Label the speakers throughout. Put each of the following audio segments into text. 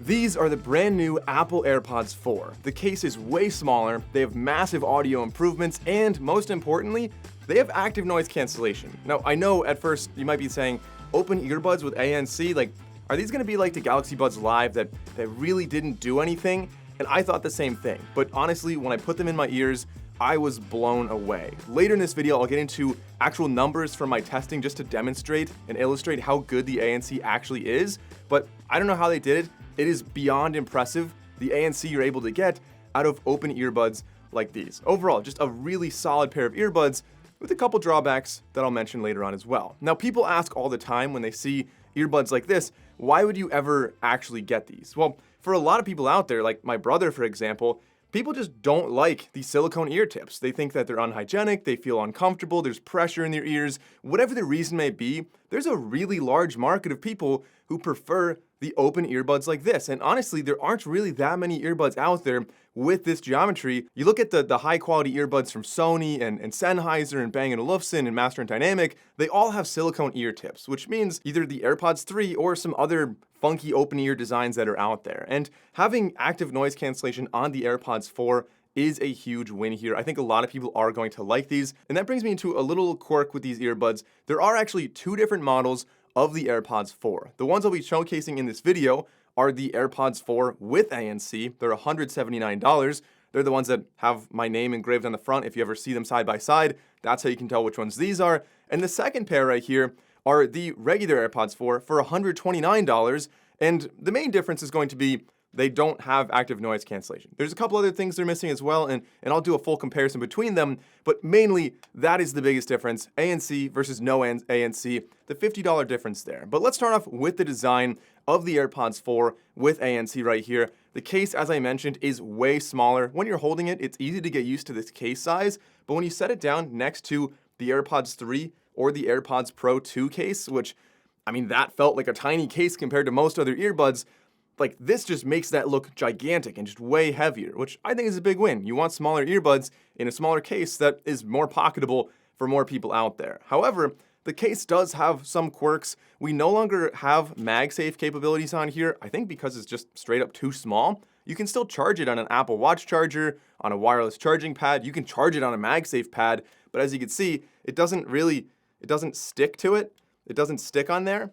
Speaker 1: These are the brand new Apple AirPods 4. The case is way smaller, they have massive audio improvements, and most importantly, they have active noise cancellation. Now, I know at first you might be saying, open earbuds with ANC, like, are these gonna be like the Galaxy Buds Live that really didn't do anything? And I thought the same thing, but honestly, when I put them in my ears, I was blown away. Later in this video, I'll get into actual numbers from my testing just to demonstrate and illustrate how good the ANC actually is, but I don't know how they did it. It is beyond impressive, the ANC you're able to get out of open earbuds like these. Overall, just a really solid pair of earbuds with a couple drawbacks that I'll mention later on as well. Now, people ask all the time when they see earbuds like this, why would you ever actually get these? Well, for a lot of people out there, like my brother, for example, people just don't like these silicone ear tips. They think that they're unhygienic, they feel uncomfortable, there's pressure in their ears. Whatever the reason may be, there's a really large market of people who prefer the open earbuds like this. And honestly, there aren't really that many earbuds out there with this geometry. You look at the high quality earbuds from Sony and Sennheiser and Bang & Olufsen and Master & Dynamic, they all have silicone ear tips, which means either the AirPods 3 or some other funky open ear designs that are out there. And having active noise cancellation on the AirPods 4 is a huge win here. I think a lot of people are going to like these. And that brings me into a little quirk with these earbuds. There are actually two different models of the AirPods 4. The ones I'll be showcasing in this video are the AirPods 4 with ANC. They're $179. They're the ones that have my name engraved on the front. If you ever see them side by side, that's how you can tell which ones these are. And the second pair right here are the regular AirPods 4 for $129. And the main difference is going to be they don't have active noise cancellation. There's a couple other things they're missing as well, and I'll do a full comparison between them, but mainly that is the biggest difference, ANC versus no ANC, the $50 difference there. But let's start off with the design of the AirPods 4 with ANC right here. The case, as I mentioned, is way smaller. When you're holding it, it's easy to get used to this case size, but when you set it down next to the AirPods 3 or the AirPods Pro 2 case, which, I mean, that felt like a tiny case compared to most other earbuds, like this just makes that look gigantic and just way heavier, which I think is a big win. You want smaller earbuds in a smaller case that is more pocketable for more people out there. However, the case does have some quirks. We no longer have MagSafe capabilities on here, I think because it's just straight up too small. You can still charge it on an Apple Watch charger, on a wireless charging pad. You can charge it on a MagSafe pad, but as you can see, it doesn't stick to it. It doesn't stick on there.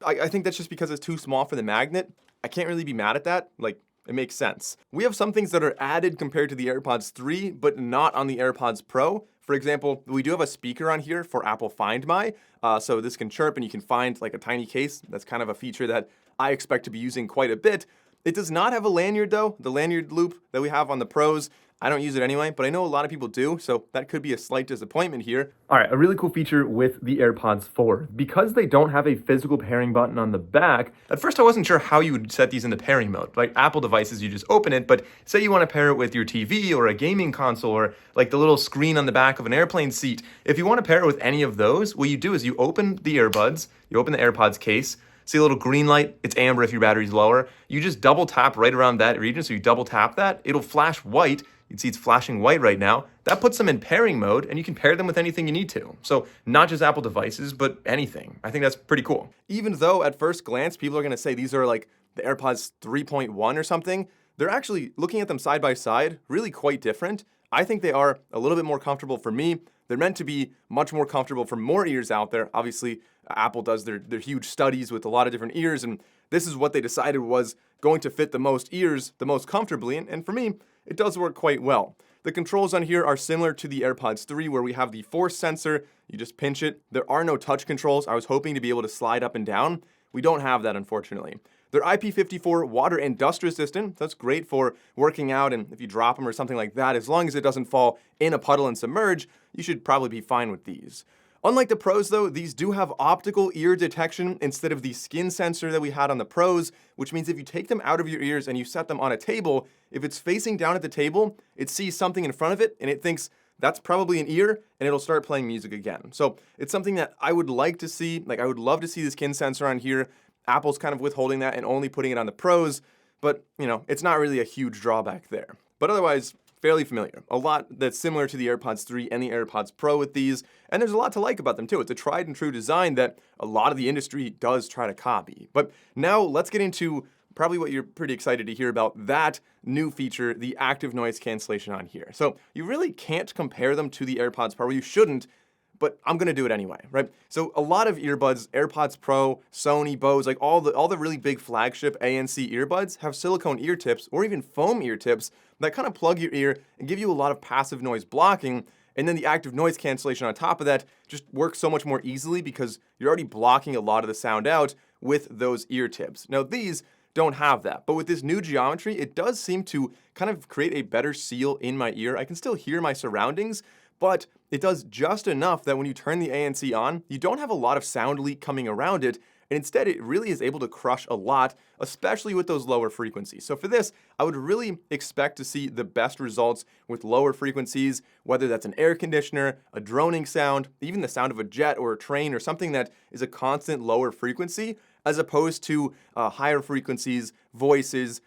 Speaker 1: I think that's just because it's too small for the magnet. I can't really be mad at that, like, it makes sense. We have some things that are added compared to the AirPods 3, but not on the AirPods Pro. For example, we do have a speaker on here for Apple Find My, so this can chirp and you can find like a tiny case. That's kind of a feature that I expect to be using quite a bit. It does not have a lanyard though, the lanyard loop that we have on the Pros. I don't use it anyway, but I know a lot of people do, so that could be a slight disappointment here. All right, a really cool feature with the AirPods 4. Because they don't have a physical pairing button on the back, at first I wasn't sure how you would set these into pairing mode. Like Apple devices, you just open it, but say you want to pair it with your TV or a gaming console or like the little screen on the back of an airplane seat. If you want to pair it with any of those, what you do is you open the earbuds, you open the AirPods case, see a little green light, it's amber if your battery's lower. You just double tap right around that region, so you double tap that, it'll flash white. You can see it's flashing white right now. That puts them in pairing mode, and you can pair them with anything you need to. So not just Apple devices, but anything. I think that's pretty cool. Even though at first glance, people are gonna say these are like the AirPods 3.1 or something, they're actually, looking at them side by side, really quite different. I think they are a little bit more comfortable for me. They're meant to be much more comfortable for more ears out there. Obviously, Apple does their huge studies with a lot of different ears, and this is what they decided was going to fit the most ears the most comfortably, and for me, it does work quite well. The controls on here are similar to the AirPods 3 where we have the force sensor, you just pinch it. There are no touch controls. I was hoping to be able to slide up and down. We don't have that, unfortunately. They're IP54 water and dust resistant. That's great for working out, and if you drop them or something like that, as long as it doesn't fall in a puddle and submerge, you should probably be fine with these. Unlike the Pros though, these do have optical ear detection instead of the skin sensor that we had on the Pros, which means if you take them out of your ears and you set them on a table, if it's facing down at the table, it sees something in front of it and it thinks that's probably an ear and it'll start playing music again. So it's something that I would like to see, like I would love to see the skin sensor on here. Apple's kind of withholding that and only putting it on the Pros, but you know, it's not really a huge drawback there. But otherwise, fairly familiar. A lot that's similar to the AirPods 3 and the AirPods Pro with these, and there's a lot to like about them too. It's a tried and true design that a lot of the industry does try to copy. But now let's get into probably what you're pretty excited to hear about, that new feature, the active noise cancellation on here. So you really can't compare them to the AirPods Pro. You shouldn't, but I'm gonna do it anyway, right? So a lot of earbuds, AirPods Pro, Sony, Bose, like all the really big flagship ANC earbuds have silicone ear tips or even foam ear tips that kind of plug your ear and give you a lot of passive noise blocking. And then the active noise cancellation on top of that just works so much more easily because you're already blocking a lot of the sound out with those ear tips. Now these don't have that, but with this new geometry, it does seem to kind of create a better seal in my ear. I can still hear my surroundings, but it does just enough that when you turn the ANC on, you don't have a lot of sound leak coming around it, and instead it really is able to crush a lot, especially with those lower frequencies. So for this, I would really expect to see the best results with lower frequencies, whether that's an air conditioner, a droning sound, even the sound of a jet or a train or something that is a constant lower frequency, as opposed to higher frequencies, voices,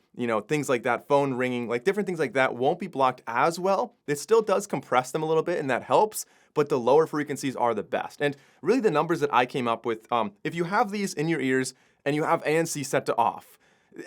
Speaker 1: things like that, phone ringing, like different things like that won't be blocked as well. It still does compress them a little bit and that helps, but the lower frequencies are the best. And really the numbers that I came up with, if you have these in your ears and you have ANC set to off,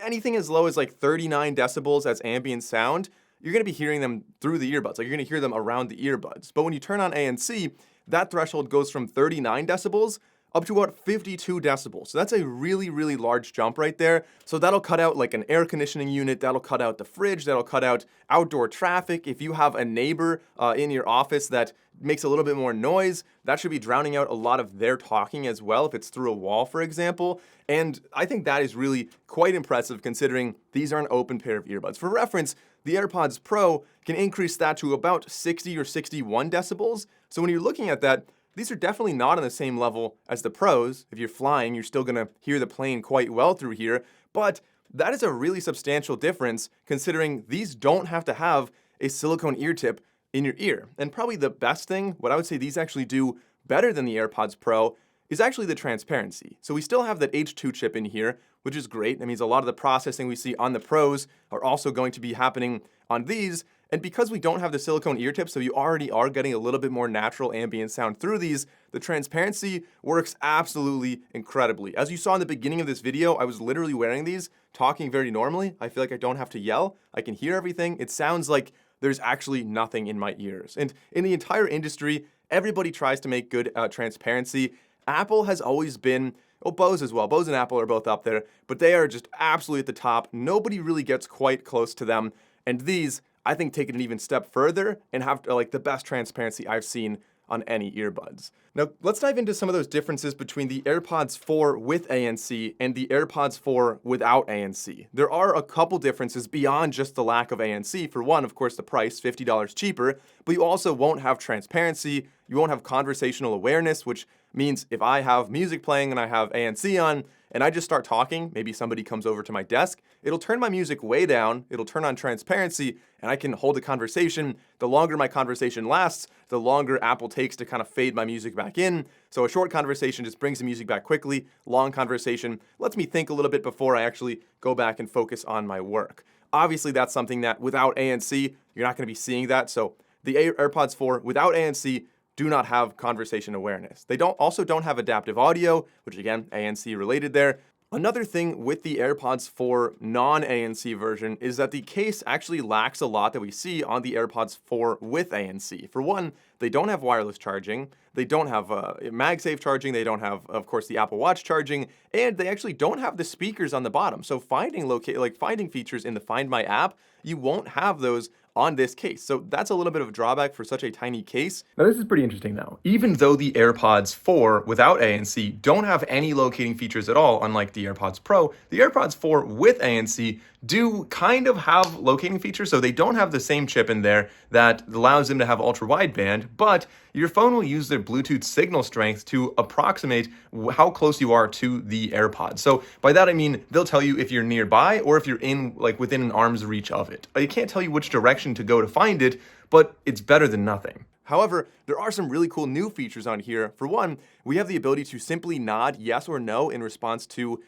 Speaker 1: anything as low as like 39 decibels as ambient sound, you're gonna be hearing them through the earbuds, like you're gonna hear them around the earbuds. But when you turn on ANC, that threshold goes from 39 decibels up to about 52 decibels. So that's a really, really large jump right there. So that'll cut out like an air conditioning unit, that'll cut out the fridge, that'll cut out outdoor traffic. If you have a neighbor in your office that makes a little bit more noise, that should be drowning out a lot of their talking as well, if it's through a wall, for example. And I think that is really quite impressive considering these are an open pair of earbuds. For reference, the AirPods Pro can increase that to about 60 or 61 decibels. So when you're looking at that, these are definitely not on the same level as the Pros. If you're flying, you're still gonna hear the plane quite well through here, but that is a really substantial difference considering these don't have to have a silicone ear tip in your ear. And probably the best thing, what I would say these actually do better than the AirPods Pro, is actually the transparency. So we still have that H2 chip in here, which is great. That means a lot of the processing we see on the Pros are also going to be happening on these. And because we don't have the silicone ear tips, so you already are getting a little bit more natural ambient sound through these, the transparency works absolutely incredibly. As you saw in the beginning of this video, I was literally wearing these, talking very normally. I feel like I don't have to yell. I can hear everything. It sounds like there's actually nothing in my ears. And in the entire industry, everybody tries to make good transparency. Apple has always been, Bose as well. Bose and Apple are both up there, but they are just absolutely at the top. Nobody really gets quite close to them. And these, I think, take it an even step further and have like the best transparency I've seen on any earbuds. Now, let's dive into some of those differences between the AirPods 4 with ANC and the AirPods 4 without ANC. There are a couple differences beyond just the lack of ANC. For one, of course, the price, $50 cheaper, but you also won't have transparency, you won't have conversational awareness, which means if I have music playing and I have ANC on, and I just start talking, maybe somebody comes over to my desk, it'll turn my music way down, it'll turn on transparency, and I can hold a conversation. The longer my conversation lasts, the longer Apple takes to kind of fade my music back in. So a short conversation just brings the music back quickly. Long conversation lets me think a little bit before I actually go back and focus on my work. Obviously, that's something that without ANC, you're not gonna be seeing that. So the AirPods 4 without ANC do not have conversation awareness. They also don't have adaptive audio, which again, ANC related there. Another thing with the AirPods 4 non-ANC version is that the case actually lacks a lot that we see on the AirPods 4 with ANC. For one, they don't have wireless charging, they don't have MagSafe charging, they don't have, of course, the Apple Watch charging, and they actually don't have the speakers on the bottom. So finding features in the Find My app, you won't have those on this case. So that's a little bit of a drawback for such a tiny case. Now this is pretty interesting though. Even though the AirPods 4 without ANC don't have any locating features at all, unlike the AirPods Pro, the AirPods 4 with ANC do kind of have locating features. So they don't have the same chip in there that allows them to have ultra wideband, but your phone will use their Bluetooth signal strength to approximate how close you are to the AirPods. So by that I mean they'll tell you if you're nearby or if you're in within an arm's reach of it. I can't tell you which direction to go to find it, but it's better than nothing. However, there are some really cool new features on here. For one, we have the ability to simply nod yes or no in response to,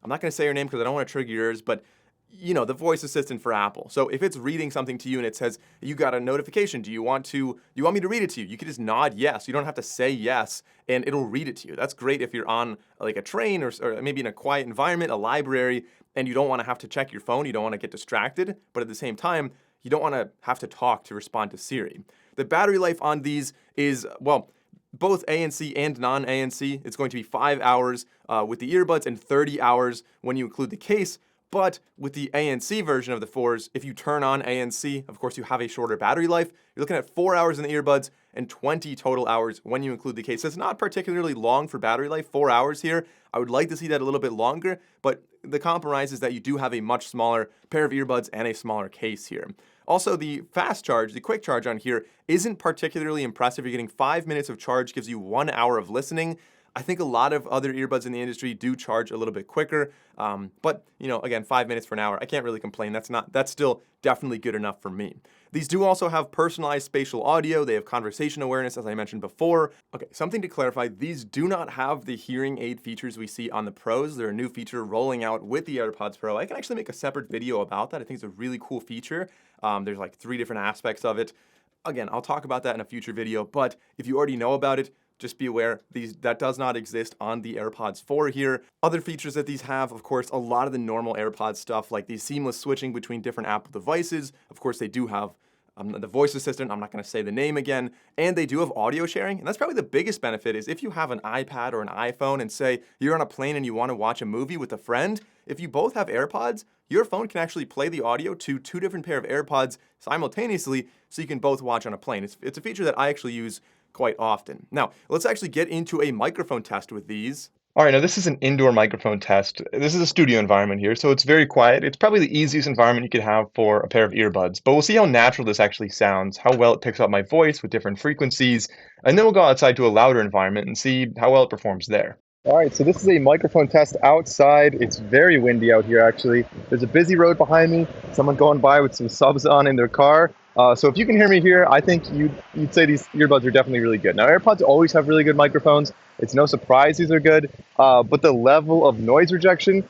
Speaker 1: I'm not going to say your name because I don't want to trigger yours, but the voice assistant for Apple. So if it's reading something to you and it says, you got a notification, do you want me to read it to you? You can just nod yes. You don't have to say yes and it'll read it to you. That's great if you're on like a train or maybe in a quiet environment, a library, and you don't want to have to check your phone. You don't want to get distracted, but at the same time, you don't want to have to talk to respond to Siri. The battery life on these is, well, both ANC and non-ANC. It's going to be 5 hours with the earbuds and 30 hours when you include the case. But with the ANC version of the 4s, if you turn on ANC, of course you have a shorter battery life. You're looking at 4 hours in the earbuds and 20 total hours when you include the case. So it's not particularly long for battery life, 4 hours here. I would like to see that a little bit longer, but the compromise is that you do have a much smaller pair of earbuds and a smaller case here. Also, the fast charge, the quick charge on here isn't particularly impressive. You're getting 5 minutes of charge, gives you 1 hour of listening. I think a lot of other earbuds in the industry do charge a little bit quicker, but again, 5 minutes for an hour, I can't really complain. That's still definitely good enough for me. These do also have personalized spatial audio. They have conversation awareness, as I mentioned before. Okay, something to clarify, these do not have the hearing aid features we see on the Pros. They're a new feature rolling out with the AirPods Pro. I can actually make a separate video about that. I think it's a really cool feature. There's like 3 different aspects of it. Again, I'll talk about that in a future video, but if you already know about it, just be aware, that does not exist on the AirPods 4 here. Other features that these have, of course, a lot of the normal AirPods stuff, like the seamless switching between different Apple devices. Of course, they do have the voice assistant, I'm not going to say the name again, and they do have audio sharing, and that's probably the biggest benefit is if you have an iPad or an iPhone and say you're on a plane and you want to watch a movie with a friend, if you both have AirPods, your phone can actually play the audio to 2 different pair of AirPods simultaneously so you can both watch on a plane. It's a feature that I actually use quite often. Now, let's actually get into a microphone test with these. All right, now this is an indoor microphone test. This is a studio environment here, so it's very quiet. It's probably the easiest environment you could have for a pair of earbuds, but we'll see how natural this actually sounds, how well it picks up my voice with different frequencies, and then we'll go outside to a louder environment and see how well it performs there. All right, so this is a microphone test outside. It's very windy out here, actually. There's a busy road behind me, someone going by with some subs on in their car. So if you can hear me here, I think you'd say these earbuds are definitely really good. Now, AirPods always have really good microphones. It's no surprise these are good, but the level of noise rejection,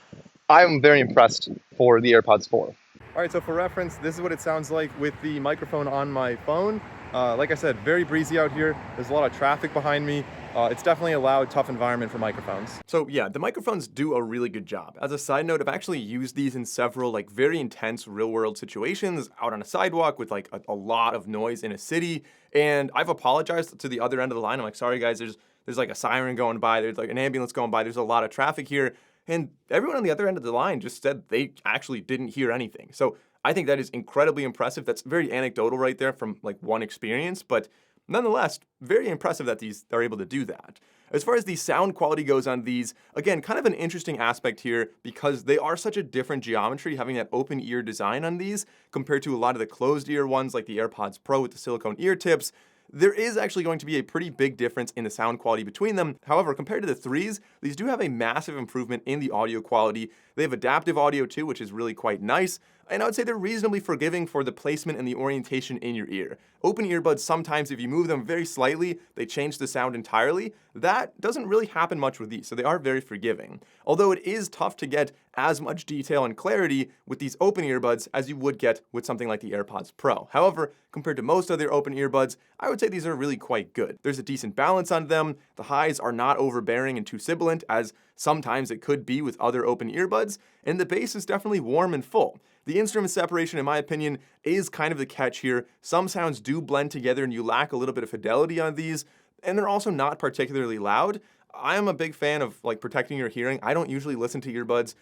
Speaker 1: I'm very impressed for the AirPods 4. All right, so for reference, this is what it sounds like with the microphone on my phone. Like I said, very breezy out here. There's a lot of traffic behind me. It's definitely a loud, tough environment for microphones. So yeah, the microphones do a really good job. As a side note, I've actually used these in several very intense real-world situations, out on a sidewalk with a lot of noise in a city, and I've apologized to the other end of the line. I'm like, sorry guys, there's a siren going by, there's an ambulance going by, there's a lot of traffic here, and everyone on the other end of the line just said they actually didn't hear anything. So I think that is incredibly impressive. That's very anecdotal right there from one experience, but nonetheless, very impressive that these are able to do that. As far as the sound quality goes on these, again, kind of an interesting aspect here because they are such a different geometry, having that open ear design on these compared to a lot of the closed ear ones like the AirPods Pro with the silicone ear tips. There is actually going to be a pretty big difference in the sound quality between them. However, compared to the 3s, these do have a massive improvement in the audio quality. They have adaptive audio too, which is really quite nice. And I would say they're reasonably forgiving for the placement and the orientation in your ear. Open earbuds, sometimes if you move them very slightly, they change the sound entirely. That doesn't really happen much with these, so they are very forgiving. Although it is tough to get as much detail and clarity with these open earbuds as you would get with something like the AirPods Pro. However, compared to most other open earbuds, I would say these are really quite good. There's a decent balance on them. The highs are not overbearing and too sibilant, as sometimes it could be with other open earbuds, and the bass is definitely warm and full. The instrument separation, in my opinion, is kind of the catch here. Some sounds do blend together and you lack a little bit of fidelity on these, and they're also not particularly loud. I am a big fan of protecting your hearing. I don't usually listen to earbuds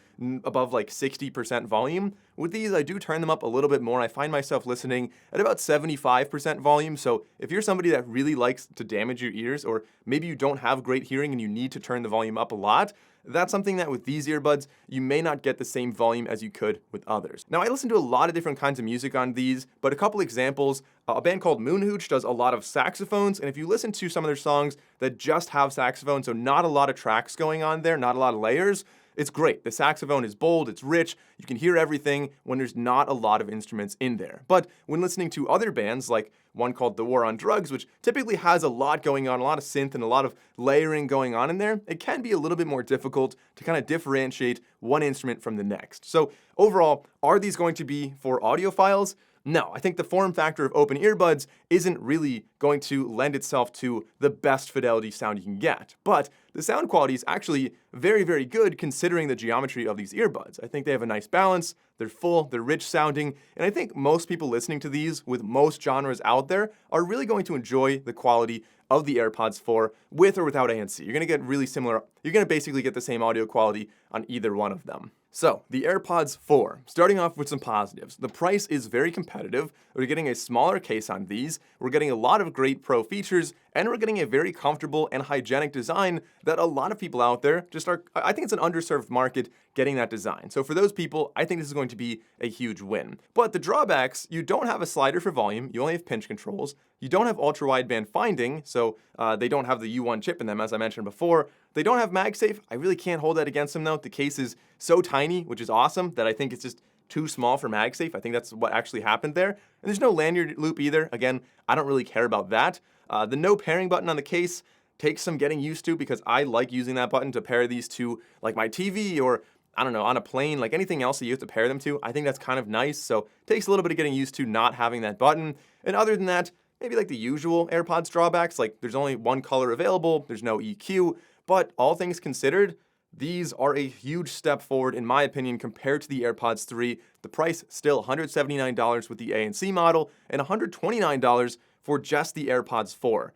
Speaker 1: above 60% volume. With these, I do turn them up a little bit more. I find myself listening at about 75% volume. So if you're somebody that really likes to damage your ears, or maybe you don't have great hearing and you need to turn the volume up a lot, that's something that with these earbuds, you may not get the same volume as you could with others. Now, I listen to a lot of different kinds of music on these, but a couple examples. A band called Moonhooch does a lot of saxophones, and if you listen to some of their songs that just have saxophones, so not a lot of tracks going on there, not a lot of layers, it's great. The saxophone is bold, it's rich, you can hear everything when there's not a lot of instruments in there. But when listening to other bands, like one called The War on Drugs, which typically has a lot going on, a lot of synth and a lot of layering going on in there, it can be a little bit more difficult to kind of differentiate one instrument from the next. So overall, are these going to be for audiophiles? No, I think the form factor of open earbuds isn't really going to lend itself to the best fidelity sound you can get. But the sound quality is actually very, very good considering the geometry of these earbuds. I think they have a nice balance, they're full, they're rich sounding, and I think most people listening to these with most genres out there are really going to enjoy the quality of the AirPods 4 with or without ANC. You're going to get really similar, you're going to basically get the same audio quality on either one of them. So, the AirPods 4, starting off with some positives. The price is very competitive. We're getting a smaller case on these, we're getting a lot of great pro features, and we're getting a very comfortable and hygienic design that a lot of people out there just are, I think it's an underserved market getting that design. So for those people, I think this is going to be a huge win. But the drawbacks, you don't have a slider for volume, you only have pinch controls, you don't have ultra-wideband finding, so they don't have the U1 chip in them, as I mentioned before. They don't have MagSafe. I really can't hold that against them, though. The case is so tiny, which is awesome, that I think it's just too small for MagSafe. I think that's what actually happened there. And there's no lanyard loop either. Again, I don't really care about that. The no pairing button on the case takes some getting used to because I like using that button to pair these to like my TV or I don't know, on a plane, like anything else that you have to pair them to. I think that's kind of nice. So it takes a little bit of getting used to not having that button. And other than that, maybe like the usual AirPods drawbacks, like there's only one color available, there's no EQ, but all things considered, these are a huge step forward, in my opinion, compared to the AirPods 3. The price still $179 with the ANC model and $129 for just the AirPods 4.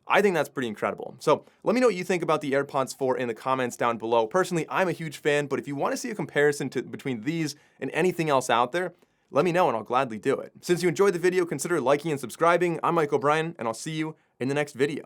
Speaker 1: I think that's pretty incredible. So let me know what you think about the AirPods 4 in the comments down below. Personally, I'm a huge fan, but if you want to see a comparison between these and anything else out there, let me know and I'll gladly do it. Since you enjoyed the video, consider liking and subscribing. I'm Mike O'Brien, and I'll see you in the next video.